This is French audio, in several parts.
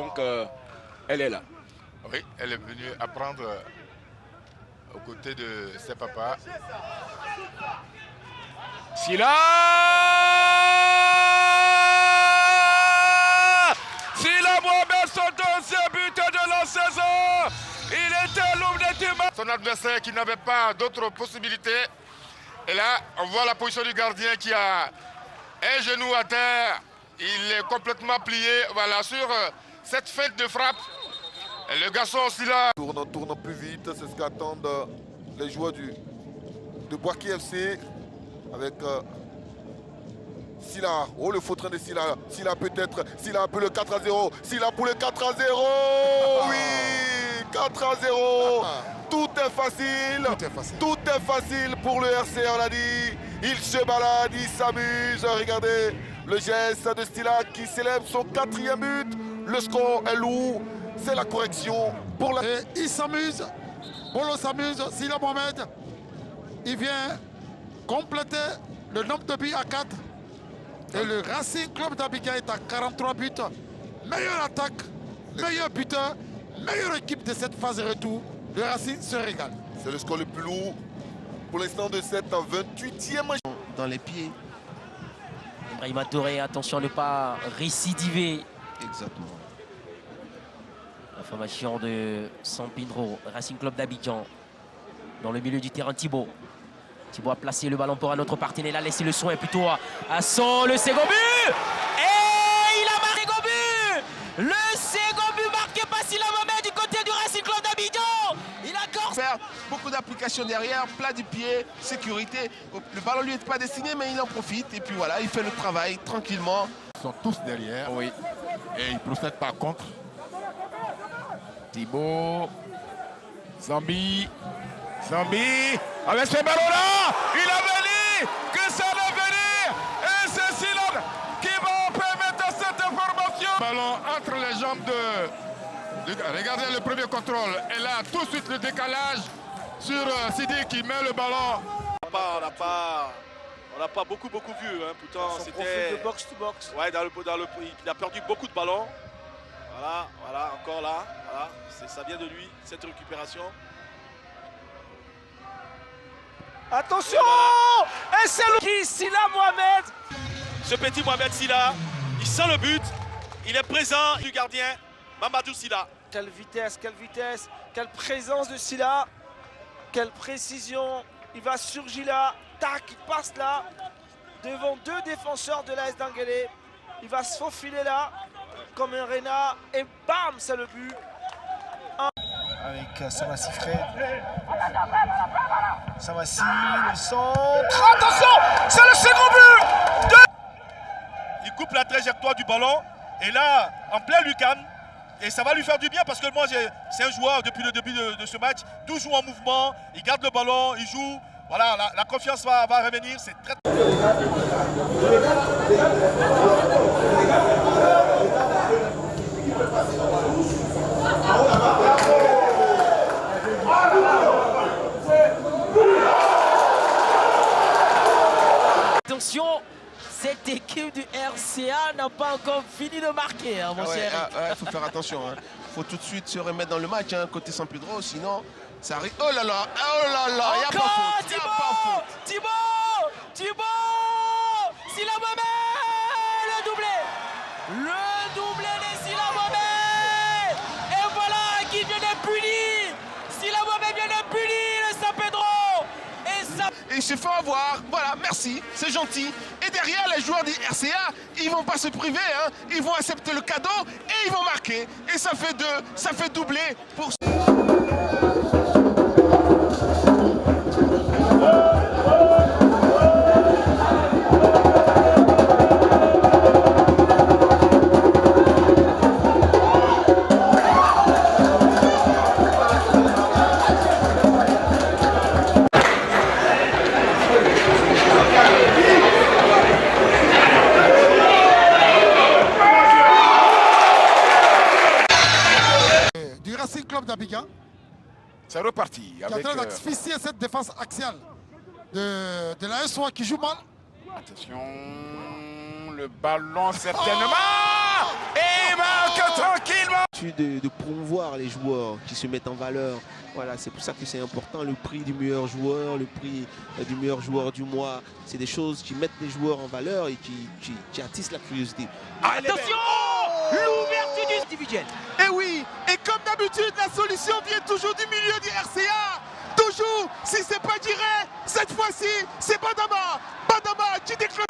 Donc, elle est là. Oui, elle est venue apprendre aux côtés de ses papas. Silla Mohamed, son deuxième but de la saison. Il était l'homme du match. Son adversaire qui n'avait pas d'autre possibilité. Et là, on voit la position du gardien qui a un genou à terre. Il est complètement plié. Voilà, sur cette feinte de frappe. Et le garçon aussi là. Tourne plus vite, c'est ce qu'attendent les joueurs de Bouaké FC. Avec Silla. Oh, le faux train de Silla. Silla peut-être. Silla un peu le 4-0. Silla pour le 4-0. Oui, 4-0. Tout est facile. Tout est facile pour le RCA, on l'a dit. Il se balade, il s'amuse. Regardez le geste de Silla qui célèbre son 4e but. Le score est lourd. C'est la correction pour la... Et il s'amuse. Bolo s'amuse. Silla Mohamed, il vient compléter le nombre de buts à 4. Et le Racing Club d'Abidjan est à 43 buts. Meilleure attaque, meilleur buteur, meilleure équipe de cette phase de retour. Le Racing se régale. C'est le score le plus lourd pour l'instant de cette 28e. Dans les pieds. Ibrahima Touré, attention à ne pas récidiver. Exactement. La formation de San Pedro, Racing Club d'Abidjan. Dans le milieu du terrain, Thibaut. Thibaut a placé le ballon pour un autre partenaire. Il a laissé le soin plutôt à son... Le second but. Et il a marqué le second but. Le second but marqué par Silla Mohamed du côté du Racing Club d'Abidjan. Il accorde. Faire beaucoup d'applications derrière, plat du pied, sécurité. Le ballon lui est pas destiné, mais il en profite. Et puis voilà, il fait le travail tranquillement. Ils sont tous derrière. Oui. Et ils procèdent par contre. Thibaut. Zambi. Avec ce ballon-là, il avait dit que ça allait venir. Et c'est Silla qui va permettre cette information. Ballon entre les jambes de... Regardez le premier contrôle. Et là, tout de suite le décalage sur Sidi qui met le ballon. On n'a pas beaucoup vu. Hein. Pourtant, c'était de box to box. Ouais, il a perdu beaucoup de ballons. Voilà, encore là. Voilà, ça vient de lui, cette récupération. Attention, et c'est le Silla Mohamed. Ce petit Mohamed Silla, il sent le but. Il est présent du gardien, Mamadou Silla. Quelle vitesse, quelle présence de Silla. Quelle précision. Il va surgir là. Tac, il passe là. Devant 2 défenseurs de l'AS Danguélé. Il va se faufiler là, comme un renard. Et bam, c'est le but. Avec Samassi Fred. Samassi, le centre. Attention, c'est le second but. Il coupe la trajectoire du ballon. Et là, en plein lucarne. Et ça va lui faire du bien parce que moi, c'est un joueur depuis le début de ce match. Toujours en mouvement. Il garde le ballon, il joue. Voilà, la confiance va revenir. C'est très... Attention, cette équipe du RCA n'a pas encore fini de marquer, hein, mon cher. Il faut faire attention. Il faut tout de suite se remettre dans le match, hein, côté San Pedro, sinon ça arrive. Oh là là, il n'y a pas faute. Thibaut, Silla Mohamed, le doublé de Silla Mohamed. Et voilà qui vient de punir. Silla Mohamed vient de punir le San Pedro. Et il se fait avoir, voilà, merci, c'est gentil. Et derrière, les joueurs du RCA, ils vont pas se priver, hein. Ils vont accepter le cadeau et ils vont marquer. Et ça fait doubler pour... d'Abidjan. C'est reparti. Qui est en train d'asphyxier cette défense axiale de la SOA qui joue mal. Attention, le ballon certainement. Et il marque tranquillement. l'habitude de promouvoir les joueurs qui se mettent en valeur. Voilà, c'est pour ça que c'est important, le prix du meilleur joueur, le prix du meilleur joueur du mois. C'est des choses qui mettent les joueurs en valeur et qui attisent la curiosité. Attention, l'ouverture du individuel. Et oui, et comme d'habitude, la solution vient toujours du milieu du RCA. Toujours, si c'est pas Diré, cette fois-ci, c'est Badama. Badama qui déclenche.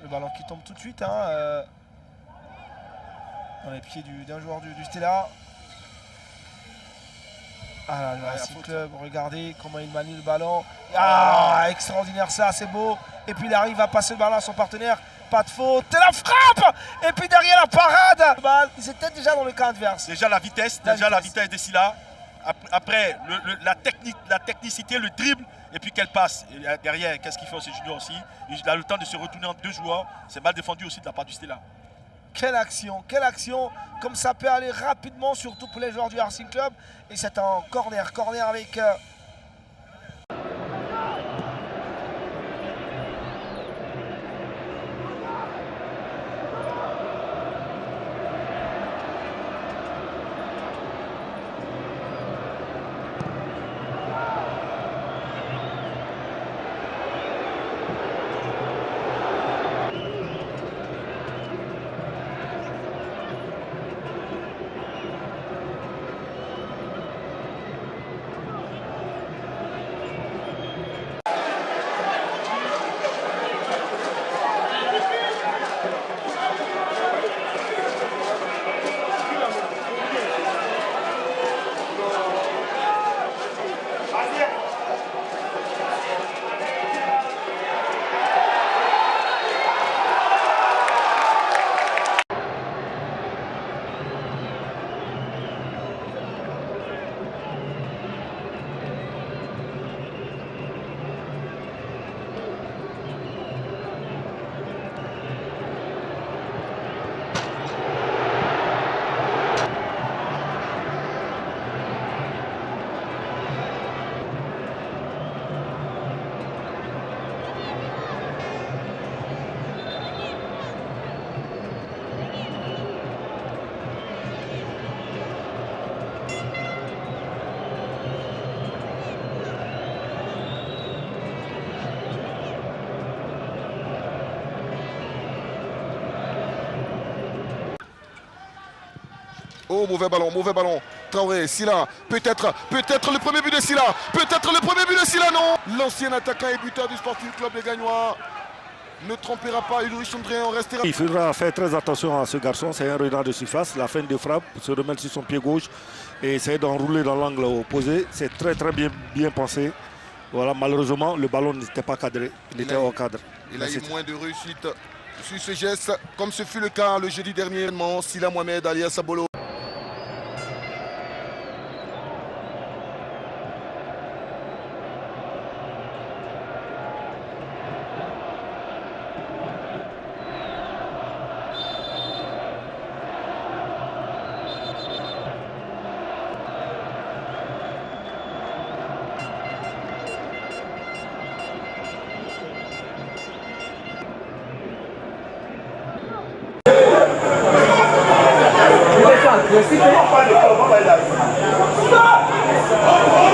Ballon qui tombe tout de suite hein, dans les pieds d'un joueur du Stella. Ah là, le Racing Club, regardez comment il manie le ballon. Ah, extraordinaire ça, c'est beau. Et puis il arrive à passer le ballon à son partenaire. Pas de faute, et la frappe. Et puis derrière la parade. Ils étaient déjà dans le camp adverse. Déjà la vitesse de Silla. Après la technicité, le dribble. Et puis qu'elle passe. Et derrière, qu'est-ce qu'il fait aussi Junior aussi? Il a le temps de se retourner entre deux joueurs. C'est mal défendu aussi de la part du Stella. Quelle action, comme ça peut aller rapidement, surtout pour les joueurs du Racing Club. Et c'est un corner avec... Oh, mauvais ballon. Traoré, Silla, peut-être le premier but de Silla. Non. L'ancien attaquant et buteur du Sporting Club de Gagnois ne trompera pas Ulrich André, on restera. Il faudra faire très attention à ce garçon, c'est un renard de surface. La fin de frappe, se remettre sur son pied gauche et essayer d'enrouler dans l'angle opposé. C'est très bien pensé. Voilà, malheureusement, le ballon n'était pas cadré, il était hors cadre. Il a eu moins de réussite sur ce geste, comme ce fut le cas le jeudi dernier. Silla Mohamed alias Sabolo. Stop!